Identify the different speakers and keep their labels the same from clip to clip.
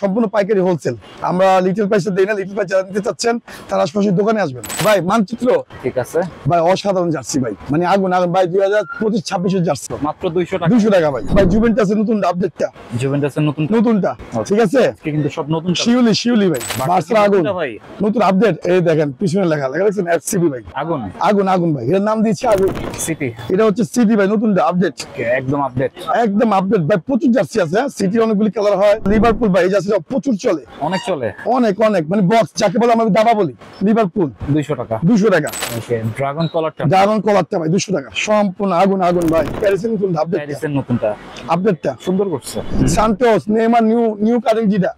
Speaker 1: সম্পূর্ণ পাইকারি হোলসেল। আমরা লিটল প্রাইসে দেই না, লিটল প্রাইস যারা নিতে চাচ্ছেন তারা আশপাশের দোকানে আসবেন। ভাই মানচিত্র ঠিক আছে ভাই, অসাধারণ জার্সি ভাই, মানে আগুন আগুন ভাই। 2025-26 জার্সি মাত্র 200 টাকা ভাই। ভাই জুভেন্টাসের নতুন আপডেটটা, জুভেন্টাসের নতুনটা ঠিক আছে, কিন্তু সব নতুন শিউলি ভাই, বার্সা আগুন ভাই, নতুন আপডেট। এই দেখেন পিছনে লেখা দেখছেন এফসিবি ভাই, আগুন আগুন আগুন ভাই। এর নাম দিয়েছি আগুন সিটি, এটা হচ্ছে সিটি ভাই, নতুন আপডেট, একদম আপডেট ভাই। প্রচুর জার্সি আছে, সিটি অনেকগুলি কালার হয়। লিভারপুল ভাই এই জার্সিটা প্রচুর চলে, অনেক অনেক মানে বক্স যাকে বলে আমরা দাবা বলি। লিভারপুল 200 টাকা। ওকে, ড্রাগন কলারটা ভাই 200 টাকা। সম্পূর্ণ আগুন আগুন ভাই। প্যারিসের নতুন আপডেটটা সুন্দর করছে। সান্টোস নেইমার নিউ কাটিং যেটা,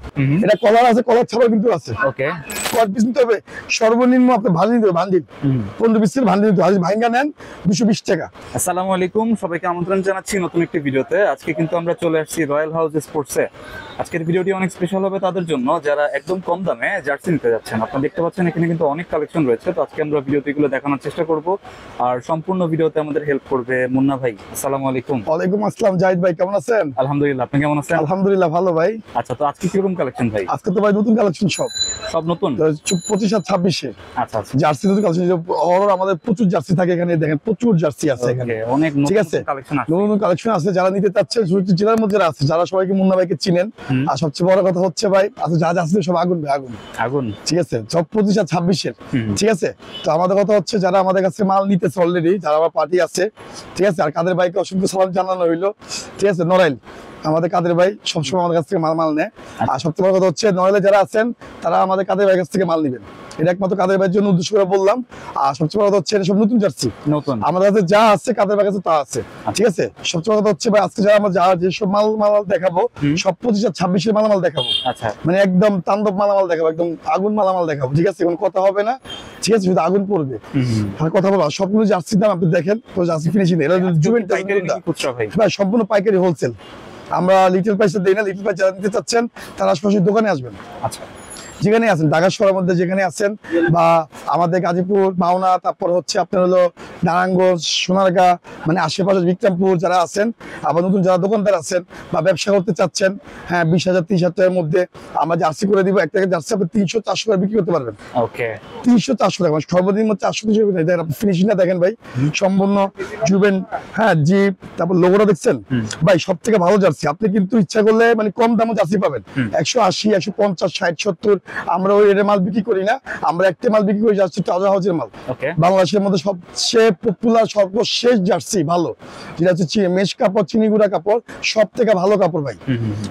Speaker 1: এটা কলার আছে, কলার ছাড়াও কিন্তু আছে। ওকে, কত পিস নিতে হবে? সর্বনিম্ন আপনি ভালো নিতে হবে, ভান্ডিল 15 পিসের ভান্ডিল নিতে হবে। ভাঙ্গা নেন 220 টাকা।
Speaker 2: আসসালামু আলাইকুম, সবাইকে আমন্ত্রণ জানাচ্ছি নতুন একটি ভিডিওতে। আজকে কিন্তু আমরা চলে আসছি রয়্যাল হাউস স্পোর্টসে। আজকের ভিডিওটি অনেক স্পেশাল হবে তাদের জন্য যারা একদম কম দামে জার্সি নিতে যাচ্ছেন। আপনারা দেখতে পাচ্ছেন এখানে কিন্তু অনেক কালেকশন রয়েছে। তো আজকে আমরা ভিডিওতে এগুলো দেখানোর চেষ্টা করব, আর সম্পূর্ণ ভিডিওতে আমাদের হেল্প করবে মুন্না ভাই। আসসালামু আলাইকুম।
Speaker 1: ওয়ালাইকুম আসসালাম। জাহিদ ভাই কেমন আছেন?
Speaker 2: আলহামদুলিল্লাহ, আপনি কেমন আছেন?
Speaker 1: আলহামদুলিল্লাহ ভালো ভাই।
Speaker 2: আচ্ছা, তো আজকে কিরকম কালেকশন ভাই?
Speaker 1: আজকে তো ভাই নতুন কালেকশন, সব নতুন 25 আর 26-এ। আচ্ছা, জার্সি নতুন কালেকশন। আমাদের প্রচুর জার্সি থাকে এখানে, দেখেন প্রচুর জার্সি আছে এখানে, অনেক ঠিক আছে, নতুন কালেকশন আছে। যারা নিতে চাচ্ছেন জেলার মধ্যে আছে, যারা সবাইকে মুন্না ভাইকে চিনেন। আর সবচেয়ে বড় কথা হচ্ছে ভাই, আচ্ছা যা আছে সব আগুন ভাই, আগুন ঠিক আছে, সব 25 আর 26-এর ঠিক আছে। তো আমাদের কথা হচ্ছে যারা আমাদের কাছে মাল নিতেছে অলরেডি, যারা আমার পার্টি আছে ঠিক আছে। আর কাদের ভাইকে অসংখ্য সালাম জানানো হইলো ঠিক আছে। নড়াইল আমাদের কাদের ভাই সবসময় আমাদের কাছ থেকে মাল নেয়। আর সবচেয়ে বড় কথা হচ্ছে নড়াইলে যারা আছেন তারা আমাদের কাদের ভাইয়ের কাছ থেকে মাল নেবেন। এটা একমাত্র কাদের ভাইয়ের জন্য উদ্দেশ্য করে বললাম। আর সবচেয়ে বড় কথা হচ্ছে এটা সব নতুন জার্সি, নতুন আমাদের কাছে যা আছে কাদের ভাইয়ের কাছে তা আছে ঠিক আছে। সবচেয়ে বড় কথা হচ্ছে ভাই, আজকে যারা আমরা যেসব মাল দেখাবো সব 25 আর 26-এর মালামাল দেখাবো। আচ্ছা, মানে একদম তাণ্ডব মালামাল দেখাবো, একদম আগুন মালামাল দেখাবো ঠিক আছে। কোনো কথা হবে না ঠিক আছে, শুধু আগুন পড়বে আর কথা বলবো। সবগুলো জার্সির দাম আপনি দেখেন, তো জার্সি ফিনিশিং এটা ভাই সম্পূর্ণ পাইকারি হোলসেল। আমরা লিটল প্রাইসে দেই না, লিটল প্রাইস যারা নিতে চাচ্ছেন তারা আশপাশের দোকানে আসবেন। আচ্ছা, যেখানে আছেন ঢাকা শহরের মধ্যে যেখানে আছেন, বা আমাদের গাজীপুর, মাওনা, তারপর হচ্ছে আপনার হলো নারায়ণগঞ্জ, সোনারগাঁ, মানে আশেপাশে বিক্রমপুর যারা আছেন, আবার নতুন যারা দোকানদার আছেন বা ব্যবসা করতে চাচ্ছেন, হ্যাঁ 20,000 30,000 টাকার মধ্যে আমরা জার্সি করে দিব। একটা জার্সি আপনি 300-400 টাকা বিক্রি করতে পারবেন। ওকে, 300-400 টাকা, সর্বনিম্ন 400 টাকা। ফিনিশিংটা দেখেন ভাই, সম্পূর্ণ জুবেন, হ্যাঁ জিপ, তারপর লোগোটা দেখছেন ভাই, সব থেকে ভালো জার্সি। আপনি কিন্তু ইচ্ছা করলে মানে কম দামে জার্সি পাবেন, 180, 150, 60, 70। আমরা ওই রেটের মাল বিক্রি করি না, আমরা একটা মাল বিক্রি করি জার্সি টাজা হাউজের মাল। বাংলাদেশের মধ্যে সবচেয়ে পপুলার সর্বশেষ জার্সি ভালো যেটা হচ্ছে মেশ কাপড়, চিনিগুড়া কাপড়, সব থেকে ভালো কাপড় ভাই।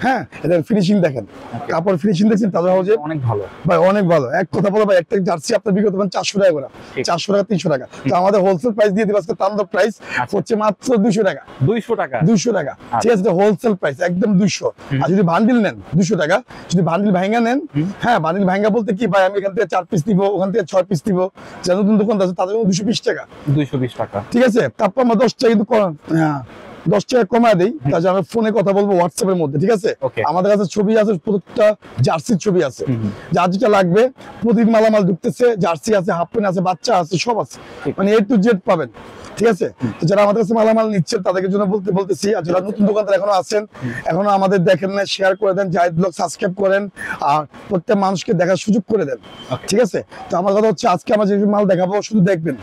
Speaker 1: হ্যাঁ, এদের ফিনিশিং দেখেন, কাপড় ফিনিশিং দেখছেন টাজা হাউজে, অনেক ভালো ভাই, অনেক ভালো। এক কথা বলো ভাই, একটা জার্সি আপনি বিক্রি করতে পারেন 400 টাকা করে, 400 টাকা 300 টাকা। তো আমাদের হোলসেল প্রাইস দিয়ে দিবে আজকে, তান্দব প্রাইস হচ্ছে মাত্র 200 টাকা। 200 টাকা ঠিক আছে, হোলসেল প্রাইস একদম 200। আর যদি বান্ডিল নেন 200 টাকা, যদি বান্ডিল ভাঙ্গা নেন, হ্যাঁ বান্ডিল ভাঙ্গা বলতে কি ভাই, আমি এখান থেকে 4 পিস দিব, ওখান থেকে 6 পিস দিব, যারা নতুন দোকানদার আছে তাদের জন্য 220 টাকা ঠিক আছে। তারপর আমরা 10 টাকা কিন্তু 10 টাকা কমায় দিই, তার জন্য ফোনে কথা বলবো হোয়াটসঅ্যাপের মধ্যে ঠিক আছে। আমাদের কাছে ছবি আছে, প্রত্যেকটা জার্সির ছবি আছে, যার যেটা লাগবে। প্রতিদিন মালামাল ঢুকতেছে, জার্সি আছে, হাফ প্যান্ট আছে, বাচ্চা আছে, সব আছে, মানে A to Z পাবেন ঠিক আছে। তো যারা আমাদের কাছে মালামাল নিচ্ছেন তাদেরকে জন্য বলতেছি, আর যারা নতুন দোকানদার এখনো আছেন, এখনো আমাদের দেখেন না, শেয়ার করে দেন, জাহিদ ব্লগ সাবস্ক্রাইব করেন, আর প্রত্যেক মানুষকে দেখার সুযোগ করে দেন ঠিক আছে। তো আমার কথা হচ্ছে আজকে আমরা যে মাল দেখাবো শুধু দেখবেন,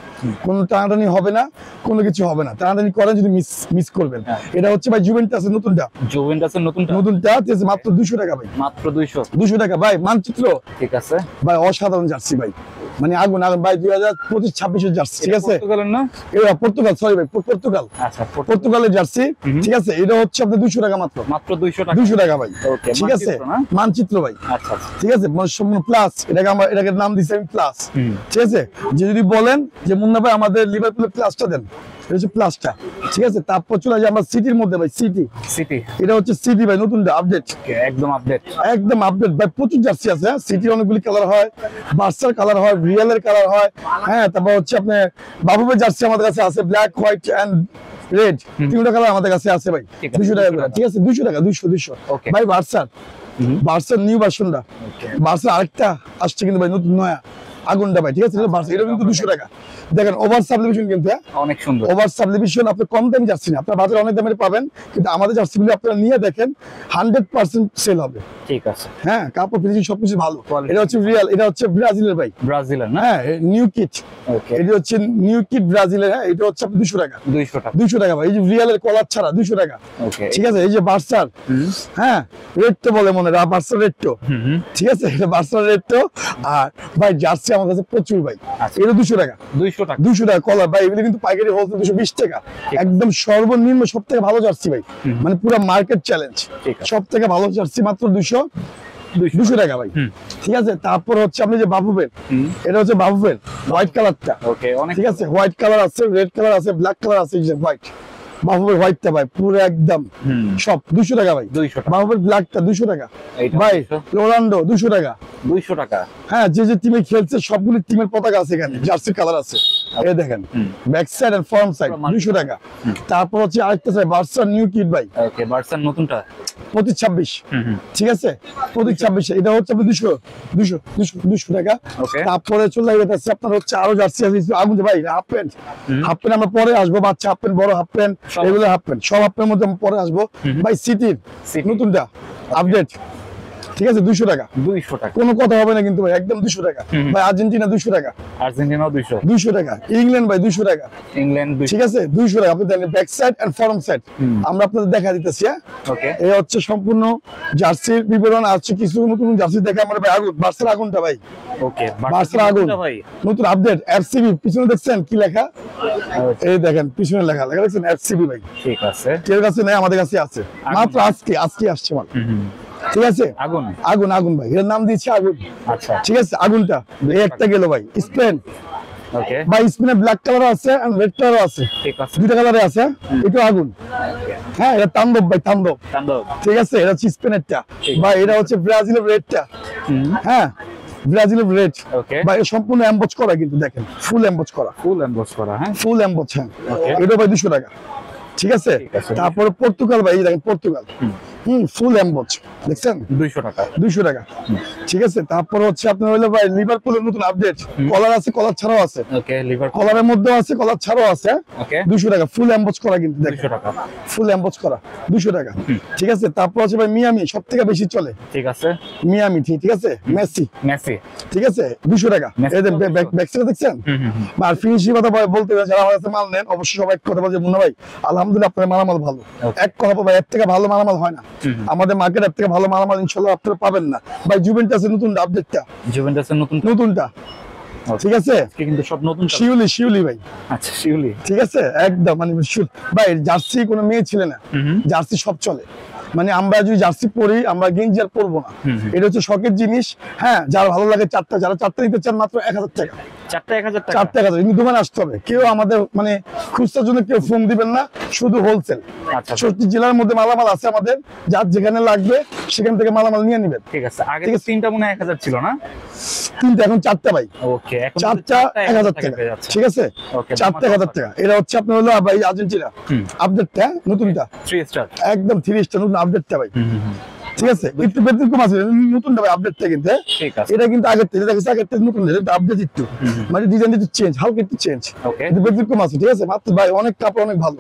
Speaker 1: কোনো টানাটানি হবে না, কোনো কিছু হবে না। টানাটানি করেন যদি মিস করবেন। এটা হচ্ছে ভাই জুভেন্টাসের নতুনটা মাত্র 200 টাকা ভাই, মাত্র 200 টাকা ভাই। মানচিত্র ঠিক আছে ভাই, অসাধারণ জার্সি ভাই, মানে আগুন আগুন ভাই। 2025-26 জার্সি ঠিক আছে, পর্তুগাল, সরি ভাই পর্তুগাল, আচ্ছা পর্তুগালের জার্সি ঠিক আছে। এটা হচ্ছে আপনার 200 টাকা, মাত্র 200 টাকা ভাই ঠিক আছে। মানচিত্র ভাই, আচ্ছা ঠিক আছে, সম্পূর্ণ প্লাস। এটাকে নাম দিচ্ছি আমি প্লাস ঠিক আছে। যে যদি বলেন যে মুন্না ভাই আমাদের লিভারপুলের প্লাসটা দেন, এটা হচ্ছে প্লাসটা ঠিক আছে। তারপর চলে যায় আমরা সিটির মধ্যে ভাই, সিটি এটা হচ্ছে সিটি ভাই, নতুন আপডেট, একদম আপডেট ভাই। প্রচুর জার্সি আছে, সিটির অনেকগুলি কালার হয়, বার্সার কালার হয়, রিয়ালের কালার হয়, হ্যাঁ। তারপর হচ্ছে আপনার বাবুবের জার্সি আমাদের কাছে আছে, ব্ল্যাক, হোয়াইট এন্ড রেড, তিনটা কালার আমাদের কাছে আছে ভাই, 200 টাকা করে ঠিক আছে। 200 টাকা, 200 ভাই। বার্সার নিউ ভার্সনটা, বার্সার আরেকটা আসছে কিন্তু ভাই, নতুন নয়া আগুনটা ভাই, ঠিক আছে? এটা কিন্তু 200 টাকা। দেখেন ওভার সাবলিভিশন কিন্তু,
Speaker 2: অনেক সুন্দর
Speaker 1: ওভার সাবলিভিশন। আপনি কম দামি জার্সি না, আপনার বাজারে অনেক দামে পাবেন, কিন্তু আমাদের জার্সিগুলো আপনারা নিয়ে দেখেন 100% সেল হবে।
Speaker 2: ঠিক আছে,
Speaker 1: হ্যাঁ, কাপড় ফিনিশিং সবকিছু ভালো। এটা হচ্ছে রিয়াল, এটা হচ্ছে ব্রাজিলের ভাই,
Speaker 2: ব্রাজিলের না?
Speaker 1: হ্যাঁ, নিউ কিট।
Speaker 2: ওকে,
Speaker 1: এটা হচ্ছে নিউ কিট ব্রাজিলের। হ্যাঁ, এটা হচ্ছে 200 টাকা।
Speaker 2: 200 টাকা,
Speaker 1: 200 টাকা ভাই। এই যে রিয়ালের কলার ছাড়া 200 টাকা।
Speaker 2: ওকে,
Speaker 1: ঠিক আছে। এই যে বার্সার, হ্যাঁ, রেডটো বলে মনে হয়, বার্সার রেডটো, ঠিক আছে? এটা বার্সার রেডটো। আর ভাই জার্সি আমার কাছে প্রচুর ভাই। এটা 200 টাকা,
Speaker 2: 200 টাকা,
Speaker 1: 200 টাকা কলার ভাই। এগুলো কিন্তু পাইকারি হোলসেল 220 টাকা। একদম সর্বনিম্ন সব থেকে ভালো জার্সি ভাই, মানে পুরো মার্কেট চ্যালেঞ্জ। সব থেকে ভালো জার্সি মাত্র 200 টাকা ভাই। ঠিক আছে। তারপর হচ্ছে আপনি যে বাবুবের, এটা হচ্ছে বাবুবের হোয়াইট কালারটা।
Speaker 2: ওকে, অনেক
Speaker 1: ঠিক আছে। হোয়াইট কালার আছে, রেড কালার আছে, ব্ল্যাক কালার আছে। এই যে হোয়াইট, বাবুবের হোয়াইটটা ভাই পুরো একদম সব 200 টাকা ভাই।
Speaker 2: 200 টাকা,
Speaker 1: বাবুবের ব্ল্যাকটা 200 টাকা
Speaker 2: এইটা
Speaker 1: ভাই।
Speaker 2: 200
Speaker 1: রোনাল্ডো 200 টাকা,
Speaker 2: 200 টাকা।
Speaker 1: হ্যাঁ, যে যে টিমে খেলছে সবগুলো টিমের পতাকা আছে এখানে, জার্সি কালার আছে। এই দেখেন back side and front side 200 টাকা। তারপর হচ্ছে আরেকটা আছে বার্সা নিউ কিট ভাই।
Speaker 2: ওকে, বার্সার নতুনটা
Speaker 1: 25-26, ঠিক আছে? 25-26 এটা হচ্ছে 200 টাকা।
Speaker 2: ওকে,
Speaker 1: তারপরে চলে যাচ্ছে আপনার হচ্ছে আরো জার্সি আছে আগুন ভাই। হাফ প্যান্ট আমরা পরে আসবো, বাচ্চা হাফ প্যান্ট, বড় হাফ প্যান্ট, এগুলো হাফ প্যান্ট, সব হাফ প্যান্টের মধ্যে আমরা পরে আসবো ভাই। সিটির নতুনটা আপডেট, ঠিক আছে? 200 টাকা,
Speaker 2: 200 টাকা,
Speaker 1: কোনো কথা হবে না কিন্তু ভাই, একদম 200 টাকা ভাই। আর্জেন্টিনা 200 টাকা,
Speaker 2: আর্জেন্টিনাও 200,
Speaker 1: 200 টাকা। ইংল্যান্ড ভাই 200 টাকা,
Speaker 2: ইংল্যান্ড 200,
Speaker 1: ঠিক আছে? 200 টাকা। আপনি দেখেন back side and front side আমরা আপনাদের দেখা দিতেছি। হ্যাঁ,
Speaker 2: ওকে,
Speaker 1: এই হচ্ছে সম্পূর্ণ জার্সির বিবরণ। আছে কিছু নতুন জার্সি দেখা আমার ভাই। আগুন, বার্সার আগুনটা ভাই,
Speaker 2: ওকে,
Speaker 1: বার্সার আগুন
Speaker 2: ভাই,
Speaker 1: নতুন আপডেট। এফসিবি পিছনে দেখছেন কি লেখা? এই দেখেন পিছনে লেখা দেখছেন এফসিবি ভাই।
Speaker 2: ঠিক আছে,
Speaker 1: কেউ কাছে নেই, আমাদের কাছে আছে। মাত্র আজকে আসছে মাল, ঠিক আছে?
Speaker 2: আগুন,
Speaker 1: আগুন, আগুন ভাই, এর নাম দিয়েছে আগুন।
Speaker 2: আচ্ছা,
Speaker 1: ঠিক আছে। আগুনটা এই একটা গেল ভাই। স্পেন
Speaker 2: ওকে,
Speaker 1: ভাই, স্পেনে ব্ল্যাক কালার আছে আর রেড কালার আছে,
Speaker 2: ঠিক আছে,
Speaker 1: দুইটা কালারে আছে। এটা আগুন, হ্যাঁ, এটা তাণ্ডব ভাই, তাণ্ডব,
Speaker 2: তাণ্ডব,
Speaker 1: ঠিক আছে? এটা হচ্ছে স্পেনেরটা ভাই। এটা হচ্ছে ব্রাজিলের রেডটা, হ্যাঁ, ব্রাজিলের রেড
Speaker 2: ওকে,
Speaker 1: ভাই। সম্পূর্ণ এমবোজ করা কিন্তু, দেখেন ফুল এমবোজ করা,
Speaker 2: ফুল এমবোস করা, হ্যাঁ,
Speaker 1: ফুল এমবোজ। হ্যাঁ,
Speaker 2: ওকে,
Speaker 1: এটা ভাই 200 টাকা, ঠিক আছে? তারপরে পর্তুগাল ভাই, এই দেখেন পর্তুগাল, ফুল এমবোজ, দেখছেন?
Speaker 2: 200 টাকা,
Speaker 1: 200 টাকা, ঠিক আছে। তারপর হচ্ছে আপনার হলো ভাই লিভারপুলের নতুন আপডেট। কলার আছে, কলার ছাড়াও আছে,
Speaker 2: ওকে, লিভার
Speaker 1: কলারের মধ্যেও আছে, কলার ছাড়াও আছে।
Speaker 2: ওকে,
Speaker 1: 200 টাকা, ফুল এমবোজ করা কিন্তু, দেখেন
Speaker 2: 200 টাকা,
Speaker 1: ফুল এমবোজ করা 200 টাকা, ঠিক আছে। তারপর হচ্ছে ভাই মিয়ামি, সব থেকে বেশি চলে
Speaker 2: ঠিক আছে,
Speaker 1: মিয়ামি, ঠিক আছে? মেসি,
Speaker 2: মেসি,
Speaker 1: ঠিক আছে? 200 টাকা। এই যে ব্যাক সাইডে দেখছেন? আর ফিনিশিং কথা বলতে গেলে যারা আমার কাছে মাল নেন অবশ্যই সবাই কথা বলছে, মুন্না ভাই আলহামদুলিল্লাহ আপনার মালামাল ভালো। এক কথা ভাই, এর থেকে ভালো মালামাল হয় না আমাদের মার্কেট, এর থেকে ভালো মালামাল ইনশাআল্লাহ আপনারা পাবেন না ভাই। জুভেন্টাসের নতুন আপডেটটা,
Speaker 2: জুভেন্টাসের
Speaker 1: নতুনটা, ঠিক আছে?
Speaker 2: কিন্তু সব নতুন,
Speaker 1: শিউলি ভাই,
Speaker 2: আচ্ছা, শিউলি,
Speaker 1: ঠিক আছে? একদম মানে ভাই জার্সি কোনো মেয়ে ছিল না, জার্সি সব চলে। মানে আমরা যদি জার্সি পরি, আমরা গেঞ্জি আর পরবো না, এটা হচ্ছে শখের জিনিস। হ্যাঁ, যার ভালো লাগে চারটা, যারা চারটা নিতে চান মাত্র 1000 টাকা,
Speaker 2: চারটা 1000 টাকা,
Speaker 1: চারটা 1000। কিন্তু দোকানে আসতে হবে, কেউ আমাদের মানে খুচরার জন্য কেউ ফোন দিবেন না, শুধু হোলসেল।
Speaker 2: আচ্ছা,
Speaker 1: 64 জেলার মধ্যে মালামাল আছে আমাদের, যার যেখানে লাগবে সেখান থেকে মালামাল নিয়ে নেবেন।
Speaker 2: ঠিক আছে। আগে তো তিনটা মনে হয় 1000 ছিল না?
Speaker 1: কিন্তু এখন চারটা ভাই,
Speaker 2: ওকে, এখন
Speaker 1: চারটা 1000 টাকা, ঠিক আছে? চারটা 1000 টাকা। এটা হচ্ছে আপনার হলো ভাই আর্জেন্টিনা আপডেটটা, নতুনটা
Speaker 2: 3 স্টার,
Speaker 1: একদম 3 স্টার নতুন আপডেটটা ভাই, ঠিক আছে? একটু ব্যতিক্রম আছে নতুনটা ভাই আপডেটটা কিন্তু,
Speaker 2: ঠিক আছে,
Speaker 1: এটা কিন্তু আগের থেকে দেখেছি, আগের থেকে নতুন আপডেট একটু মানে ডিজাইন একটু চেঞ্জ, হালকা একটু চেঞ্জ,
Speaker 2: ওকে,
Speaker 1: কিন্তু ব্যতিক্রম আছে, ঠিক আছে? মাত্র ভাই অনেক কাপড় অনেক ভালো,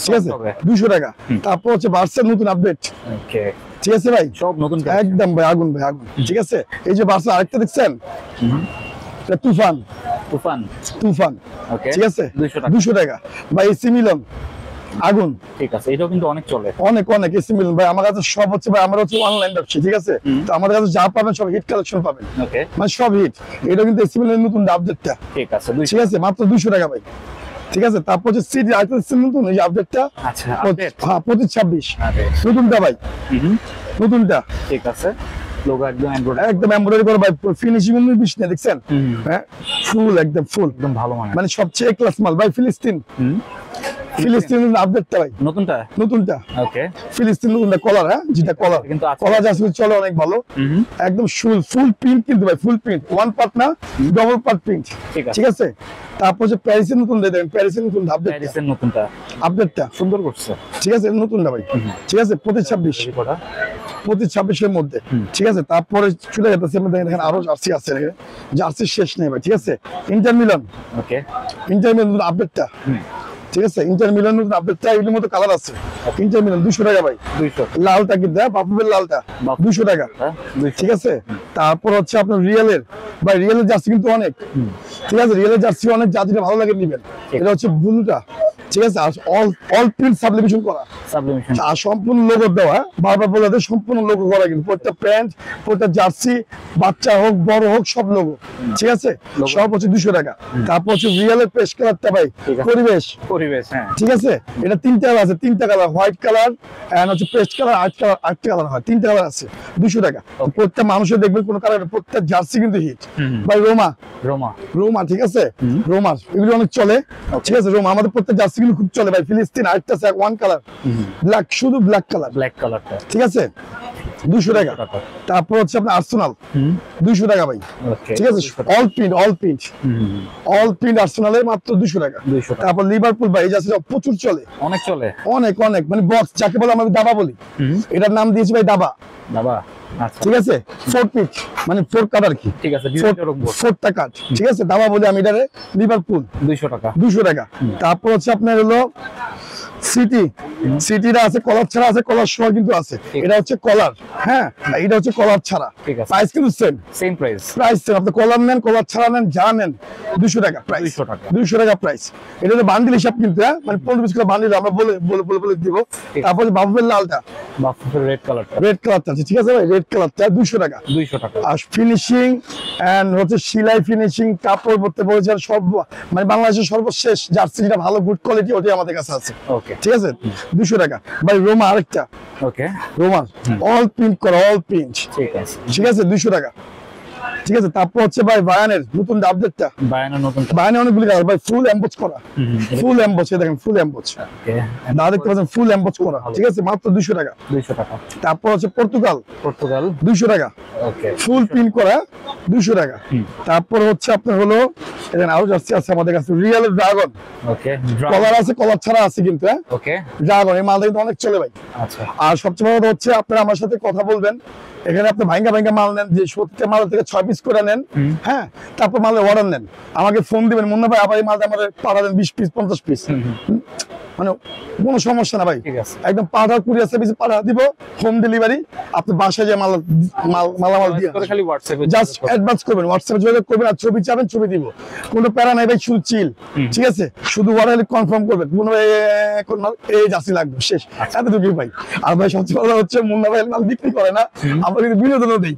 Speaker 1: ঠিক আছে? 200 টাকা। তারপর হচ্ছে বার্সার নতুন আপডেট,
Speaker 2: ওকে,
Speaker 1: ঠিক আছে ভাই?
Speaker 2: সব নতুন,
Speaker 1: একদম ভাই আগুন, ভাই আগুন, ঠিক আছে? এই যে বার্সা আরেকটা দেখছেন, এটা তুফান,
Speaker 2: ওকে,
Speaker 1: ঠিক আছে?
Speaker 2: 200 টাকা,
Speaker 1: 200 টাকা ভাই। এসি মিলান আগুন,
Speaker 2: ঠিক আছে, এটাও কিন্তু অনেক চলে,
Speaker 1: অনেক এসি মিলান ভাই। আমার কাছে সব হচ্ছে ভাই, আমরা হচ্ছে অনলাইন ব্যবসা, ঠিক আছে? তো আমাদের কাছে যা পাবেন সব হিট কালেকশন পাবেন,
Speaker 2: ওকে,
Speaker 1: মানে সব হিট। এটা কিন্তু এসি মিলানের নতুন আপডেটটা,
Speaker 2: ঠিক আছে,
Speaker 1: ঠিক আছে? মাত্র 200 টাকা ভাই, ঠিক আছে? তারপর হচ্ছে সিটি আরেকটা নতুন এই আপডেটটা,
Speaker 2: আচ্ছা, আপডেট,
Speaker 1: হ্যাঁ 25-26
Speaker 2: আরে
Speaker 1: নতুনটা ভাই, নতুনটা,
Speaker 2: ঠিক আছে। লোগো একদম
Speaker 1: একদম এমব্রয়ডারি করা ভাই, ফিনিশিং এর বিশ না, দেখছেন? হ্যাঁ, ফুল একদম ফুল,
Speaker 2: একদম ভালো
Speaker 1: মানে সবচেয়ে ক্লাস মাল ভাই। ফিলিস্তিন আপডেটটা ভাই, নতুনটা,
Speaker 2: ওকে,
Speaker 1: ফিলিস্তিন নতুনটা কলার, হ্যাঁ, যেটা কলার
Speaker 2: কিন্তু
Speaker 1: কলার জার্সি চলে অনেক ভালো, একদম ফুল প্রিন্ট কিন্তু ভাই, ফুল প্রিন্ট, ওয়ান পার্ট না, ডবল পার্ট প্রিন্ট, ঠিক আছে? তারপর যে প্যারিসের নতুন দেখেন, প্যারিসের নতুন আপডেটটা
Speaker 2: সুন্দর করছে,
Speaker 1: ঠিক আছে? নতুনটা ভাই, ঠিক আছে? 25-26 25-26 মধ্যে, ঠিক আছে। তারপরে চলে যেতেছে দেখেন আরো জার্সি আছে, জার্সি শেষ নেই ভাই, ঠিক আছে। ইন্টার মিলান,
Speaker 2: ওকে,
Speaker 1: ইন্টার মিলান আপডেটটা, ঠিক আছে। ইন্টার মিলান আপডেটটা এগুলোর মতো কালার আছে। ইন্টার মিলান 200 টাকা ভাই,
Speaker 2: 200
Speaker 1: লালটা কিন্তু বাপুবের লালটা 200 টাকা, ঠিক আছে। তারপর হচ্ছে আপনার রিয়েলের ভাই, রিয়েলের জার্সি কিন্তু অনেক, ঠিক আছে। রিয়েলের জার্সি অনেক, যা যেটা ভালো লাগে নিবেন। এটা হচ্ছে ব্লুটা, ঠিক আছে। আর অল প্রিন্ট সাবলিমেশন করা, আর সম্পূর্ণ লোগো দেওয়া, বারবার বলে দেয় সম্পূর্ণ লোগো করা, কিন্তু প্রত্যেকটা প্যান্ট, প্রত্যেকটা জার্সি, বাচ্চা হোক বড় হোক সব লোগো, ঠিক আছে। সব হচ্ছে 200 টাকা। তারপর হচ্ছে রিয়েলের পেস্ট কালারটা ভাই, পরিবেশ,
Speaker 2: হ্যাঁ,
Speaker 1: ঠিক আছে। এটা 3টা কালার আছে, 3টা কালার, হোয়াইট কালার এন্ড হচ্ছে পেস্ট কালার, 8টা কালার হয়, 3টা কালার আছে, 200 টাকা। প্রত্যেকটা মানুষের দেখবেন কোন কালার, প্রত্যেকটা জার্সি কিন্তু হিট ভাই। রোমা, ঠিক আছে। রোমা এগুলো অনেক চলে, ঠিক আছে। রোমা আমাদের প্রত্যেক জার্সি গুলো খুব চলে ভাই। ফিলিস্তিন আরেকটা আছে, ওয়ান কালার ব্ল্যাক, শুধু ব্ল্যাক কালারটা, ঠিক আছে, 200 টাকা। তারপর হচ্ছে আপনার আর্সেনাল 200 টাকা ভাই, ঠিক আছে। অল প্রিন্ট আর্সেনালে মাত্র 200 টাকা। তারপর লিভারপুল ভাই, এই জার্সি প্রচুর চলে, অনেক মানে বক্স যাকে বলে আমরা দাবা বলি, এটার নাম দিয়েছি ভাই দাবা,
Speaker 2: আচ্ছা,
Speaker 1: ঠিক আছে। 4 পিচ মানে 4 কাট আর কি,
Speaker 2: ঠিক আছে,
Speaker 1: 4টা কাট, ঠিক আছে। দাবা বলি আমি এটারে। লিভারপুল 200 টাকা। তারপর হচ্ছে আপনার হলো সিটিটা আছে, কলার ছাড়া আছে, কলার সহ কিন্তু আছে। এটা হচ্ছে কলার, হ্যাঁ, এটা হচ্ছে কলার ছাড়া। প্রাইস কিন্তু সেম প্রাইস সেম। আপনি কলার নেন, কলার ছাড়া নেন, যা নেন 200 টাকা প্রাইস, 200 টাকা প্রাইস। এটা হচ্ছে বান্ডিল হিসাব কিন্তু, হ্যাঁ, মানে 15 পিস করে বান্ডিল আমরা বলে দিব। তারপর বাবুবের লালটা, রেড কালারটা আছে, ঠিক আছে ভাই। রেড কালারটা 200 টাকা। আর ফিনিশিং এন্ড হচ্ছে সেলাই ফিনিশিং, কাপড় পরতে বলেছে সব, মানে বাংলাদেশের সর্বশেষ জার্সি যেটা ভালো গুড কোয়ালিটি, ওটাই আমাদের কাছে আছে, ঠিক আছে। 200 টাকা ভাই। রোমা আরেকটা, রোমা অল প্রিন্ট করা, অল প্রিন্ট, ঠিক আছে, 200 টাকা, ঠিক আছে। তারপর হচ্ছে ভাই বায়ানের নতুন আপডেটটা, বায়ানের অনেকগুলি কালার ভাই, ফুল এমবোজ করা, ফুল এমবোজ, দেখেন ফুল এমবোজ, না দেখতে পাচ্ছেন, ফুল এমবোজ করা, ঠিক আছে, মাত্র 200 টাকা। তারপর হচ্ছে পর্তুগাল 200 টাকা, ফুল প্রিন্ট করা 200 টাকা। তারপর হচ্ছে আপনার হলো এখানে আরো জার্সি আছে আমাদের কাছে, রিয়েল ড্রাগন, কলার আছে, কলার ছাড়া আছে কিন্তু, হ্যাঁ, ড্রাগন এই মালটা কিন্তু অনেক চলে ভাই। আর সবচেয়ে বড় কথা হচ্ছে আপনারা আমার সাথে কথা বলবেন, এখানে আপনি ভাঙ্গা মাল নেন, যে 70 মাল থেকে 6 পিস করে নেন, হ্যাঁ। তারপর মালের অর্ডার নেন, আমাকে ফোন দিবেন, মুন্না ভাই আবার এই মালটা আমাদের পাঠাবেন 20 পিস 50 পিস, মানে কোনো সমস্যা না ভাই, একদম পাঠা কুরিয়ার সার্ভিসে পাঠা দিব, হোম ডেলিভারি। আপনি বাসায় যে মালামাল দিয়ে
Speaker 2: খালি হোয়াটসঅ্যাপে
Speaker 1: জাস্ট অ্যাডভান্স করবেন, হোয়াটসঅ্যাপে যোগাযোগ করবেন, আর ছবি চাবেন ছবি দিব, কোনো প্যারা নাই ভাই, শুধু চিল, ঠিক আছে। শুধু অর্ডার কনফার্ম করবেন, মুন্না ভাই এই জার্সি লাগবে, শেষ, এতটুকুই ভাই। আর ভাই সবচেয়ে ভালো হচ্ছে মুন্না ভাই মাল বিক্রি করে না, আমরা কিন্তু বিনোদনও দিই।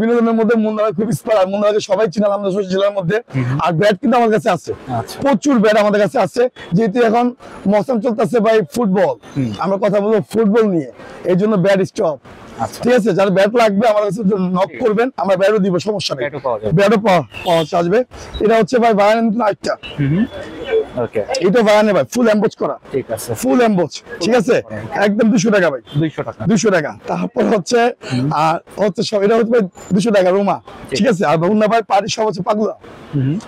Speaker 1: বিনোদনের মধ্যে মুন্না ভাই খুব ইন্সপায়ার, মুন্না ভাইকে সবাই চিনাল আমাদের সোশ্যাল জেলার মধ্যে। আর ব্যাট কিন্তু আমাদের কাছে আছে, প্রচুর ব্যাট আমাদের কাছে আছে, যেহেতু এখন মৌসুম চলতেছে ভাই ফুটবল, আমরা কথা বলবো ফুটবল নিয়ে, এই জন্য ব্যাট স্টপ, ঠিক আছে। যার ব্যাট লাগবে আমার কাছে নক করবেন, আমরা ব্যাটও দিব, সমস্যা নেই, ব্যাটও পাওয়া আসবে। এটা হচ্ছে ভাই বায়ানের নতুন আরেকটা, এটা বায়ানে ভাই ফুল এমবোজ করা, ঠিক আছে, ফুল এমবোজ, ঠিক আছে, একদম 200 টাকা ভাই, 200 টাকা। তারপর হচ্ছে আর হচ্ছে সব, এটা হচ্ছে ভাই 200 টাকা রোমা, ঠিক আছে। আর মুন্না ভাই পার্টি সব হচ্ছে পাগলা,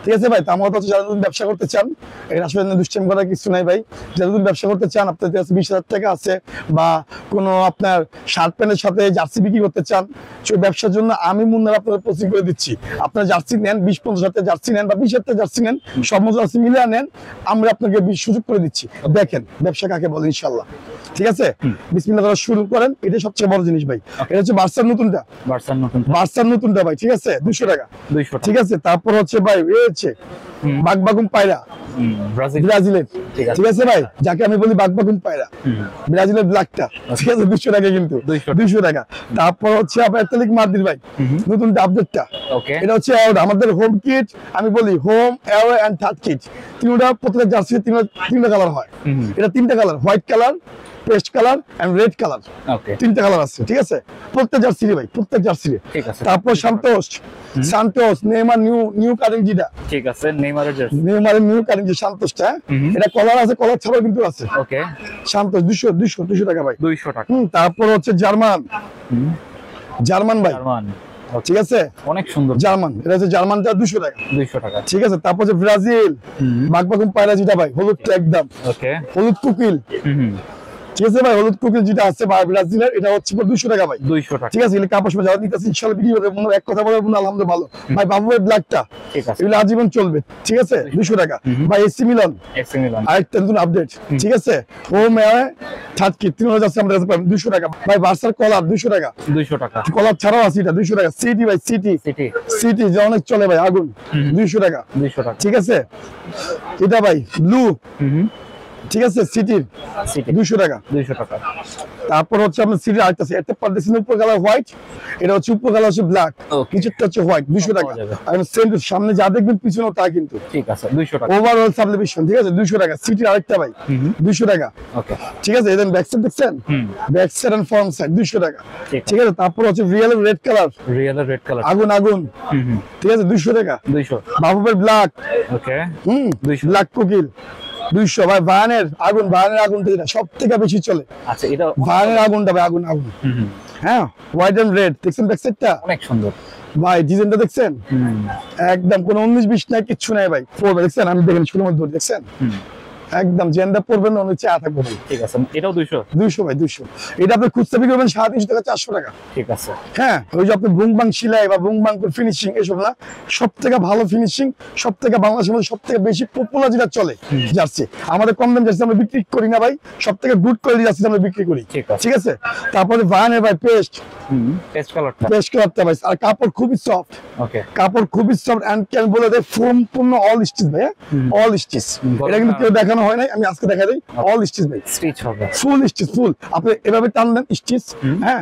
Speaker 1: ঠিক আছে ভাই। আমার হচ্ছে যারা নতুন ব্যবসা করতে চান, এটা আসলে দুষ্টামি করার কিছু নাই ভাই, যারা নতুন ব্যবসা করতে চান, আপনার কাছে 20,000 টাকা আছে, বা কোনো আপনার শার্ট প্যান্টের সাথে জার্সি বিক্রি করতে চান, সেই ব্যবসার জন্য আমি মুন্না আপনাদের প্রস্তুত করে দিচ্ছি। আপনার জার্সি নেন, 20-50 হাজার জার্সি নেন, বা 20 হাজার জার্সি নেন, সব জার্সি মিলিয়ে নেন, আমরা আপনাকে সুযোগ করে দিচ্ছি। দেখেন ব্যবসা কাকে বলে, ইনশাল্লাহ, ঠিক আছে। বিসমিল্লাহ করে শুরু করেন, এটা সবচেয়ে বড় জিনিস ভাই। এটা হচ্ছে বার্সার নতুনটা ভাই, ঠিক আছে, 200 টাকা, ঠিক আছে। তারপর হচ্ছে ভাই হচ্ছে বাগবাগুম পায়রা, ব্রাজিলের, ঠিক আছে ভাই, যাকে আমি বলি বাগবাগুম পায়রা, ব্রাজিলের ব্ল্যাকটা, ঠিক আছে, 200 টাকা কিন্তু, 200 টাকা। তারপর হচ্ছে আপনার অ্যাথলেটিক মাদ্রিদ ভাই, নতুন আপডেটটা, এটা হচ্ছে আমাদের হোম কিট, আমি বলি home, away and third kit, তিনটা প্রত্যেক জার্সি তিনটা কালার হয়। এটা 3টা colour, white colour, paste colour and red colour, 3টা কালার আছে, ঠিক আছে, প্রত্যেক জার্সি ভাই, প্রত্যেক জার্সি। তারপর সান্তোস নেইমার নিউ কাটিং, যেটা ঠিক আছে, নেইমারের নিউ কাটিং যে সান্তোসটা, এটা কলার আছে, কলার ছাড়াও কিন্তু আছে, ওকে। সান্তোস 200 টাকা ভাই, 200 টাকা। তারপর হচ্ছে জার্মান ভাই, ঠিক আছে, অনেক সুন্দর জার্মান, এটা হচ্ছে জার্মানটা 200 টাকা, ঠিক আছে। তারপর হচ্ছে ব্রাজিল বাগবাগুম পায়রা, যেটা ভাই হলুদটা একদম, ওকে, হলুদ কুকিল, ঠিক আছে ভাই, হলুদ কোকিল যেটা আছে বা ব্রাজিলের, এটা হচ্ছে 200 টাকা ভাই।
Speaker 2: 200 টাকা।
Speaker 1: ঠিক আছে, এগুলো কাপড় সময় যারা নিতেছে ইনশাআল্লাহ ভিডিও করে এক কথা বলবো না, আলহামদুলিল্লাহ ভালো ভাই। বাবু ভাই ব্ল্যাকটা,
Speaker 2: ঠিক আছে,
Speaker 1: এগুলো আজীবন চলবে। ঠিক আছে, 200 টাকা ভাই। এসি মিলন, আরেকটা নতুন আপডেট। ঠিক আছে, ও মেয়ে ছাটকি 3000 আছে আমাদের কাছে পাবেন 200 টাকা ভাই। বার্সার কলার 200 টাকা,
Speaker 2: 200 টাকা।
Speaker 1: কলার ছাড়াও আছে এটা 200 টাকা। সিটি ভাই, সিটি যে অনেক চলে ভাই, আগুন 200 টাকা।
Speaker 2: 200 টাকা।
Speaker 1: ঠিক আছে, এটা ভাই ব্লু, ঠিক আছে, সিটির 200 টাকা।
Speaker 2: 200 টাকা।
Speaker 1: তারপর হচ্ছে আপনার সিটির আরেকটা আছে, এটা পারতেছেন উপর কালার হোয়াইট, এটা হচ্ছে উপর কালার হচ্ছে ব্ল্যাক, নিচেরটা হচ্ছে হোয়াইট, 200 টাকা। আর সেন্ট সামনে যা দেখবেন পিছনেও তা কিন্তু,
Speaker 2: ঠিক আছে, 200 টাকা।
Speaker 1: ওভারঅল সাবলিমেশন, ঠিক আছে, 200 টাকা। সিটির আরেকটা ভাই 200 টাকা।
Speaker 2: ওকে,
Speaker 1: ঠিক আছে, এদের ব্যাক সাইড দেখছেন, back side and front side 200 টাকা। ঠিক আছে, তারপর হচ্ছে real red colour,
Speaker 2: red colour
Speaker 1: আগুন আগুন, ঠিক আছে, 200 টাকা।
Speaker 2: 200।
Speaker 1: বাবুবের ব্ল্যাক,
Speaker 2: ওকে,
Speaker 1: 200 ব্ল্যাক কোকিল 200 ভাই। ভানের আগুন, ভানের আগুনটা যেটা সব থেকে বেশি চলে।
Speaker 2: আচ্ছা, এটা
Speaker 1: ভানের আগুনটা ভাই, আগুন আগুন। হ্যাঁ, হোয়াইট এন্ড রেড দেখছেন ব্যাক সাইডটা,
Speaker 2: অনেক সুন্দর
Speaker 1: ভাই। ডিজাইনটা দেখছেন, একদম কোনো 19-20 নাই, কিচ্ছু নাই ভাই। পড়বে দেখছেন, আমি দেখেন শুরুর মধ্যে দেখছেন, একদম জেন্ডা পড়বেন না, অনেক চা থাকবে ভাই।
Speaker 2: ঠিক আছে, এটাও 200। 200
Speaker 1: ভাই, 200। এটা আপনি খুচরা বিক্রি করবেন 350 টাকা, 400 টাকা।
Speaker 2: ঠিক আছে।
Speaker 1: হ্যাঁ, ওই যে আপনি বুংবাং সেলাই বা বুংবাং ফিনিশিং এসব না, সব থেকে ভালো ফিনিশিং, সব থেকে বাংলাদেশের মধ্যে সব থেকে বেশি পপুলার যেটা চলে জার্সি, আমাদের কম দাম জার্সি আমরা বিক্রি করি না ভাই, সব থেকে গুড কোয়ালিটি জার্সি আমরা বিক্রি করি। ঠিক আছে, তারপরে ভানের ভাই পেস্ট কালারটা ভাই, আর কাপড় খুবই সফট। ওকে, কাপড় খুবই সফট এন্ড ক্যান বলে দেয় সম্পূর্ণ অল স্টিচ ভাই, অল স্টিচ। এটা কিন্তু কেউ দেখানো হয় নাই, আমি আজকে দেখা দেই। অল স্টিচ ভাই, স্টিচ হবে, ফুল স্টিচ, ফুল। আপনি এভাবে টান দেন স্টিচ, হ্যাঁ,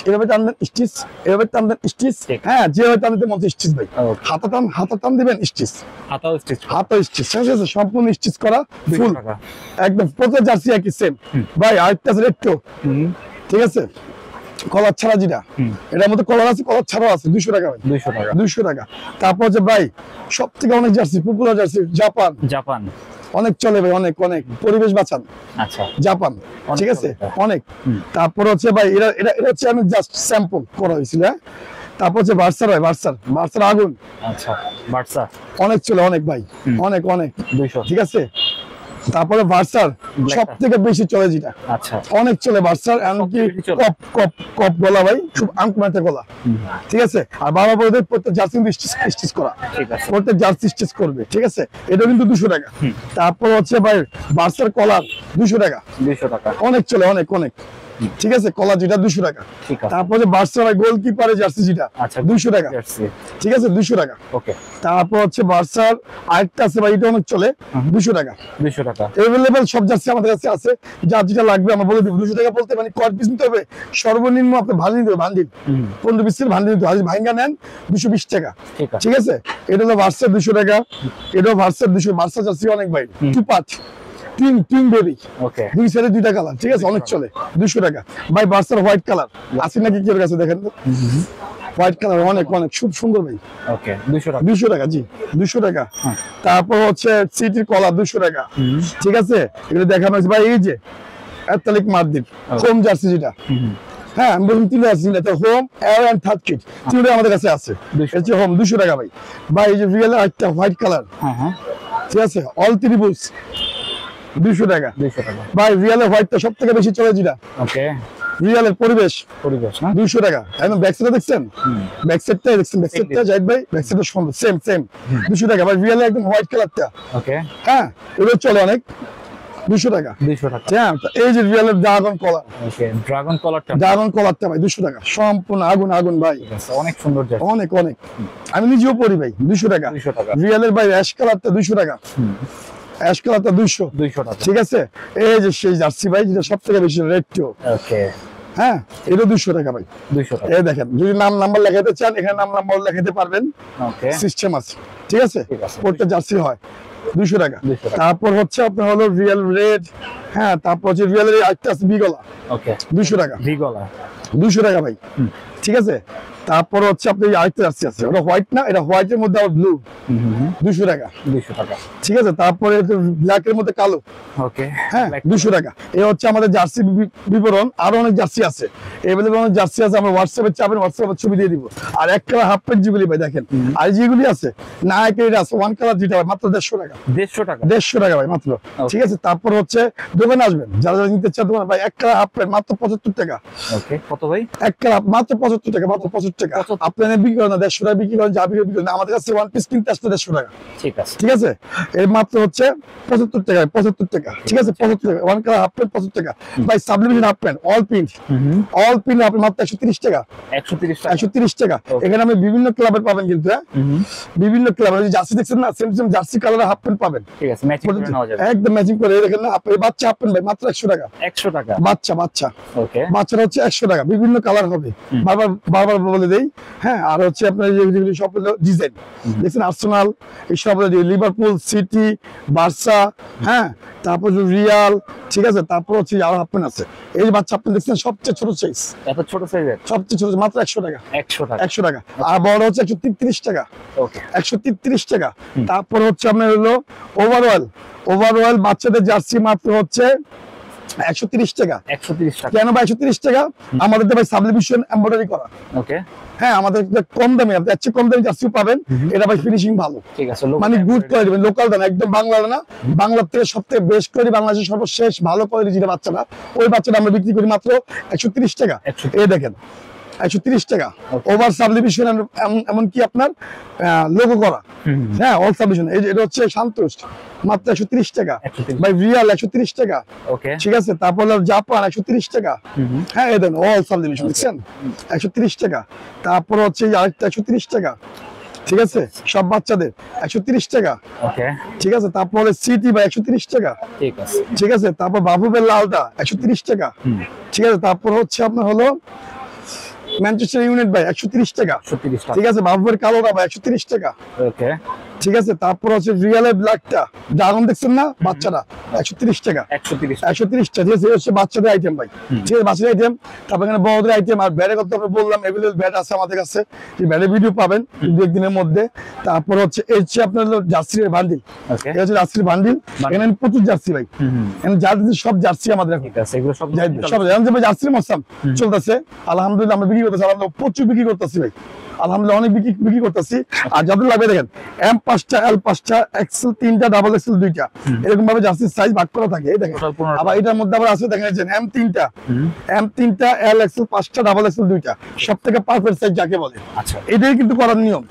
Speaker 1: এভাবে টান দেন স্টিচ, এভাবে টান দেন স্টিচ, হ্যাঁ, যেভাবে টান দিতে মন স্টিচ ভাই। হাতা টান দিবেন স্টিচ, হাতাও স্টিচ, ঠিক আছে, সম্পূর্ণ স্টিচ করা ফুল, একদম প্রত্যেক জার্সি একই সেম ভাই। আরেকটা আছে রেড, ঠিক আছে, কলার ছাড়া যেটা, এটার মধ্যে কলার আছে, কলার ছাড়াও আছে, 200 টাকা ভাই। 200 টাকা। তারপর হচ্ছে ভাই সব থেকে অনেক জার্সি পপুলার জার্সি, জাপান অনেক চলে ভাই, অনেক অনেক পরিবেশ বাঁচান। আচ্ছা, জাপান, ঠিক আছে, অনেক। তারপর হচ্ছে ভাই এটা এটা এটা হচ্ছে আমি জাস্ট স্যাম্পল করা হয়েছিল। হ্যাঁ, তারপর হচ্ছে বার্সার ভাই, বার্সার আগুন। আচ্ছা, বার্সা অনেক চলে, অনেক ভাই, অনেক অনেক 200। ঠিক আছে, তারপরে বার্সার সব থেকে বেশি চলে যেটা, আচ্ছা, অনেক চলে বার্সার, এমনকি কপ কপ কপ গলা ভাই, খুব আঙ্কমাতে গলা। ঠিক আছে, আর বাবা বলতে প্রত্যেক জার্সি স্টিচ করা, ঠিক আছে, প্রত্যেক জার্সি স্টিচ করবে। ঠিক আছে, এটা কিন্তু 200 টাকা। তারপর হচ্ছে ভাই বার্সার কলার 200 টাকা, 200 টাকা, অনেক চলে, অনেক অনেক। ঠিক আছে, কলার যেটা 200 টাকা। তারপরে বার্সার ভাই গোলকিপারে জার্সি যেটা, আচ্ছা, 200 টাকা। ঠিক আছে, 200 টাকা। ওকে, তারপর হচ্ছে বার্সার আরেকটা আছে ভাই, এটা অনেক চলে, 200 টাকা। 200 টাকা अवेलेबल সব জার্সি আমাদের কাছে আছে, যার যেটা লাগবে আমরা বলে দেব। 200 টাকা বলতে মানে কয় পিস নিতে হবে, সর্বনিম্ন আপনি ভাঙি দিতে হবে, ভান্ডিল 15 পিসের ভান্ডিল দিতে হবে, ভাঙা নেন 220 টাকা। ঠিক আছে, এটা হলো বার্সার 200 টাকা, এটাও বার্সার 200। বার্সা জার্সি অনেক ভাই, টু পার্ট, টিম বেবি, ওকে, দুই সাইডে দুইটা কালার। ঠিক আছে, অনেক চলে, 200 টাকা ভাই। বার্সার হোয়াইট কালার আছে নাকি কি এর কাছে দেখেন তো, হোয়াইট কালার অনেক অনেক খুব সুন্দর ভাই। ওকে, 200 টাকা, 200 টাকা, জি 200 টাকা। তারপর হচ্ছে সিটির কলার 200 টাকা। ঠিক আছে, এগুলো দেখানো হয়েছে ভাই, এই যে অ্যাথলেটিক মাদ্রিদ হোম জার্সি যেটা, হ্যাঁ, আমি বললাম 3 আছে, এটা home, air and third kit, 3টা আমাদের কাছে আছে। এটা হোম 200 টাকা ভাই। ভাই এই যে রিয়েল একটা হোয়াইট কালার, হ্যাঁ, ঠিক আছে, অল ত্রিভুজ 200 টাকা। 200 টাকা ভাই। রিয়েলের হোয়াইটটা সব থেকে বেশি চলে যেটা, ওকে, রিয়েলের পরিবেশ না, 200 টাকা। একদম ব্যাক সাইডে দেখছেন, ব্যাক সাইডটা দেখছেন, ব্যাক সাইডটা জাহিদ ভাই, ব্যাক সাইডটা সুন্দর, সেম 200 টাকা ভাই। রিয়েলের একদম হোয়াইট কালারটা, ওকে, হ্যাঁ, এটা চলে অনেক, 200 টাকা। 200 টাকা। হ্যাঁ, এই যে রিয়েলের ড্রাগন কলার, ওকে, ড্রাগন কলারটা ভাই 200 টাকা, সম্পূর্ণ আগুন আগুন ভাই, অনেক সুন্দর জার্সি, অনেক অনেক। আমি নিজেও পরি ভাই, 200 টাকা। রিয়েলের ভাই অ্যাশ কালারটা 200 টাকা, অ্যাশ কালারটা 200 টাকা। ঠিক আছে, এই যে সেই জার্সি ভাই যেটা সব থেকে বেশি রেড, ওকে, হ্যাঁ, এটা 200 টাকা ভাই। 200 টাকা। এই দেখেন, যদি নাম্বার লেখাতে চান এখানে নাম্বার লেখাতে পারবেন, ওকে, সিস্টেম আছে। ঠিক আছে, প্রত্যেকটা জার্সি হয় 200 টাকা। তারপর হচ্ছে আপনার হলো রিয়েল রেড, হ্যাঁ, তারপর হচ্ছে রিয়েল আরেকটা আছে বিগলা, ওকে, 200 টাকা। 200 টাকা ভাই। ঠিক আছে, তারপর হচ্ছে আপনি আরেকটা জার্সি আছে, ওটা হোয়াইট না, এটা হোয়াইটের মধ্যে আবার ব্লু, 200 টাকা।
Speaker 2: 200 টাকা।
Speaker 1: ঠিক আছে, তারপরে ব্ল্যাকের মধ্যে কালো,
Speaker 2: ওকে,
Speaker 1: হ্যাঁ 200 টাকা। এই হচ্ছে আমাদের জার্সি বিবরণ। আরো অনেক জার্সি আছে, এভেলেবল অনেক জার্সি আছে, আমরা হোয়াটসঅ্যাপে চাবেন, হোয়াটসঅ্যাপে ছবি দিয়ে দিব। আর এক কালার হাফ প্যান্ট যেগুলি ভাই দেখেন, আর যেগুলি আছে না এটা আছে ওয়ান কালার যেটা ভাই মাত্র 150 টাকা। 150 টাকা ভাই মাত্র। ঠিক আছে, তারপর হচ্ছে দোকানে আসবেন, যারা যারা নিতে চান দোকানে ভাই, এক কালার হাফ প্যান্ট মাত্র 75 টাকা।
Speaker 2: ওকে, কত ভাই? এক
Speaker 1: কালার মাত্র 75 টাকা, মাত্র 75 টাকা। আপনারা বিক্রি করেন না 150 টাকা বিক্রি করেন, যা বিক্রি করেন, আমাদের কাছে ওয়ান পিস কিনতে আসলে 150 টাকা।
Speaker 2: ঠিক আছে,
Speaker 1: ঠিক আছে, এর মাত্র হচ্ছে 75 টাকা, 75 টাকা। ঠিক আছে, 75 টাকা ওয়ান কালার হাফ প্যান্ট 75 টাকা ভাই। Sublimation half pant all print, all print আপনি মাত্র 130 টাকা। 130 টাকা। এখানে আমি বিভিন্ন ক্লাবের পাবেন কিন্তু, হ্যাঁ বিভিন্ন ক্লাবের জার্সি দেখছেন না, সেম সেম জার্সি কালারের হাফ প্যান্ট পাবেন।
Speaker 2: ঠিক আছে, ম্যাচিং করে নেওয়া যাবে,
Speaker 1: একদম ম্যাচিং করে। দেখেন না আপনি বাচ্চা হাফ প্যান্ট ভাই মাত্র 100 টাকা। 100 টাকা বাচ্চা। ওকে, বাচ্চাটা হচ্ছে 100 টাকা, বিভিন্ন কালার হবে, বারবার বলে দেই। হ্যাঁ, আর হচ্ছে আপনার যেগুলি সব ডিজাইন দেখছেন, আর্সেনাল, এই সব লিভারপুল, সিটি, বার্সা, হ্যাঁ তারপর রিয়াল। ঠিক আছে, তারপর হচ্ছে আরো হাফ প্যান্ট আছে। এই যে বাচ্চা আপনি দেখছেন সবচেয়ে ছোট সাইজ,
Speaker 2: এত ছোট সাইজের, সবচেয়ে
Speaker 1: ছোট মাত্র 100 টাকা। 100 টাকা। আর বড় হচ্ছে 133 টাকা।
Speaker 2: ওকে,
Speaker 1: 133 টাকা। তারপর হচ্ছে আপনার হলো ওভারঅল বাচ্চাদের জার্সি মাত্র হচ্ছে 130 টাকা। 130 টাকা কেন ভাই? 130 টাকা আমাদের ভাই সাবলিমেশন এমব্রয়ডারি করা। ওকে, হ্যাঁ আমাদের কম দামে, আপনি এর চেয়ে কম দামে জার্সি পাবেন। এটা ভাই ফিনিশিং ভালো। ঠিক আছে, মানে গুড কোয়ালিটি, লোকাল দানা, একদম বাংলা না, বাংলার থেকে সবথেকে বেস্ট কোয়ালিটি, বাংলাদেশের সর্বশেষ ভালো কোয়ালিটি যেটা বাচ্চাটা, ওই বাচ্চাটা আমরা বিক্রি করি মাত্র 130 টাকা। এই দেখেন 130 টাকা। ওভার সাবলিমেশন, এমনকি আপনার লোগো করা, হ্যাঁ অল সাবলিমেশন। এটা হচ্ছে সন্তোষ মাত্র 130 টাকা ভাই। রিয়াল 130 টাকা। ওকে, ঠিক আছে, তারপর জাপান 130 টাকা। হ্যাঁ এই দেন অল সাবলিমেশন দেখছেন 130 টাকা। তারপর হচ্ছে আরেকটা 130 টাকা। ঠিক আছে, সব বাচ্চাদের 130 টাকা। ওকে, ঠিক আছে, তারপরে সিটি ভাই 130 টাকা। ঠিক আছে, ঠিক আছে, তারপর বাবুবের লালটা 130 টাকা। ঠিক আছে, তারপর হচ্ছে আপনার হলো ম্যানচেস্টার ইউনাইটেড ভাই 130 টাকা। ঠিক আছে, বাবুবের কালোটা ভাই 130 টাকা। ওকে, ঠিক আছে, তারপর হচ্ছে রিয়ালের ব্ল্যাকটা ড্রাগন দেখছেন না বাচ্চাটা 130 টাকা। 130 টাকা। ঠিক আছে, হচ্ছে বাচ্চাদের আইটেম ভাই। ঠিক আছে, বাচ্চাদের আইটেম। তারপর এখানে বড়দের আইটেম। আর ব্যাটের কথা আমরা বললাম, এভেলেবল ব্যাট আছে আমাদের কাছে, এই ব্যাটের ভিডিও পাবেন দু একদিনের মধ্যে। তারপর হচ্ছে এই হচ্ছে আপনার জার্সির বান্ডিল। এই হচ্ছে জার্সির বান্ডিল। এখানে প্রচুর জার্সি ভাই, এখানে জার্সি সব জার্সি আমাদের এখন। ঠিক আছে, এগুলো সব জার্সির মৌসুম চলতেছে, আলহামদুলিল্লাহ আমরা বিক্রি করতেছি, আমরা প্রচুর বিক্রি করতেছি ভাই, আলহামদুলিল্লাহ অনেক বিক্রি করতেছি। আর যাদের লাগবে দেখেন এম 5টা, এল 5টা, এক্সেল 3টা, ডাবল এক্সেল 2টা, এরকম ভাবে জার্সির সাইজ ভাগ করা থাকে। এই দেখেন, আবার এটার মধ্যে আবার আছে দেখেন এম 3টা, এল এক্সেল 5টা, ডাবল এক্সেল 2টা, সবথেকে পারফেক্ট সাইজ যাকে বলে। আচ্ছা, এটাই কিন্তু করার নিয়ম।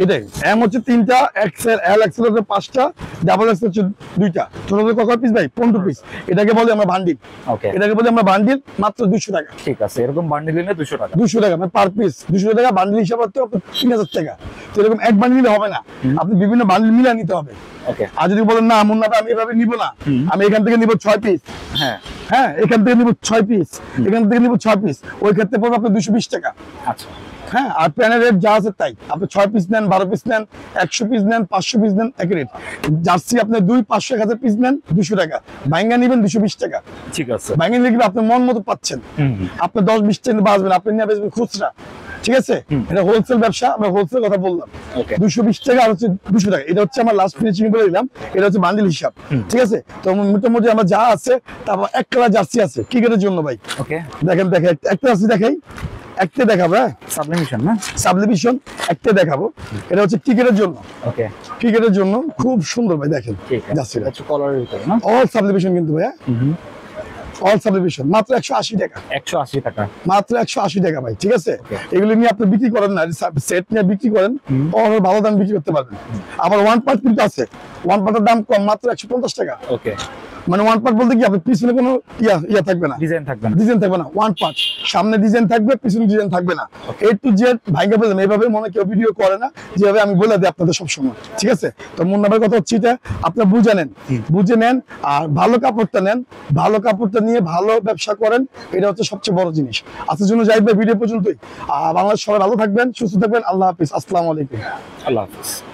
Speaker 1: এটাই এম হচ্ছে 3টা, এক্সেল, এল এক্সেল হচ্ছে 5টা, ডাবল এক্সেল হচ্ছে 2টা। টোটাল কত পিস ভাই? 15 পিস। এটাকে বলি আমরা বান্ডিল। ওকে, এটাকে বলি আমরা বান্ডিল, মাত্র 200 টাকা। ঠিক আছে, এরকম বান্ডিল নিলে 200 টাকা। 200 টাকা মানে পার পিস 200 টাকা। বান্ডিল হিসাবে তো 3000 টাকা। তো এরকম এক বান্ডিল নিলে হবে না, আপনি বিভিন্ন বান্ডিল মিলিয়ে নিতে হবে। ওকে, আর যদি বলেন না মুন্না ভাই আমি এভাবে নিব না, আমি এখান থেকে নিব 6 পিস, হ্যাঁ এখান থেকে নিব 6 পিস, এখান থেকে নিব 6 পিস, ওই ক্ষেত্রে পড়বে আপনার 220 টাকা। আচ্ছা, হ্যাঁ, আর প্যানের রেট যা আছে তাই, আপনি 6 পিস নেন, 12 পিস নেন, 100 পিস নেন, 500 পিস নেন, এক রেট। জার্সি আপনি 2, 500, 1000 পিস নেন 200 টাকা, ভাঙ্গা নেবেন 220 টাকা। ঠিক আছে, ভাঙ্গা নিলে আপনি মন মতো পাচ্ছেন, আপনি 10-20 টাকা বাঁচবেন, আপনি নিয়ে বেচবেন খুচরা। ঠিক আছে, এটা হোলসেল ব্যবসা, আমরা হোলসেল কথা বললাম। 220 টাকা আর হচ্ছে 200 টাকা। এটা হচ্ছে আমার লাস্ট ফিনিশিং বলে দিলাম, এটা হচ্ছে বান্ডিল হিসাব। ঠিক আছে, তো মোটামুটি আমার যা আছে, তারপর এক কালার জার্সি আছে ক্রিকেটের জন্য ভাই। ওকে, দেখেন একটা জার্সি দেখাই, একটা দেখাবো। হ্যাঁ, সাবলিমেশন না, সাবলিমেশন একটা দেখাবো। এটা হচ্ছে ক্রিকেটের জন্য। ওকে, ক্রিকেটের জন্য খুব সুন্দর ভাই, দেখেন জার্সিটা হচ্ছে কলারের ভিতরে না, অল সাবলিমেশন কিন্তু ভাই, অল সাবলিমেশন মাত্র 180 টাকা। 180 টাকা মাত্র 180 টাকা ভাই। ঠিক আছে, এগুলো নিয়ে আপনি বিক্রি করেন না, সেট নিয়ে বিক্রি করেন, ভালো দাম বিক্রি করতে পারবেন। আবার ওয়ান পার্ট কিন্তু আছে, ওয়ান পার্টের দাম কম, মাত্র 150 টাকা। ওকে, মানে ওয়ান পার্ট বলতে কি আপনি পিছনে কোনো ইয়া থাকবে না, ডিজাইন থাকবে না, ওয়ান পার্ট, সামনে ডিজাইন থাকবে, পিছনে ডিজাইন থাকবে না, A to Z ভাইকে বললাম। এইভাবে মনে কেউ ভিডিও করে না, যেভাবে আমি বলে দিই আপনাদের সবসময়। ঠিক আছে, তো মুন্নাবার কথা হচ্ছে এটা, আপনার বুঝে নেন, আর ভালো কাপড়টা নেন, ভালো কাপড়টা নিয়ে ভালো ব্যবসা করেন, এটা হচ্ছে সবচেয়ে বড় জিনিস। আজকের জন্য যাইবে ভিডিও পর্যন্তই। বাংলাদেশ সবাই ভালো থাকবেন, সুস্থ থাকবেন। আল্লাহ হাফিজ, আসসালামু আলাইকুম। আল্লাহ হাফিজ।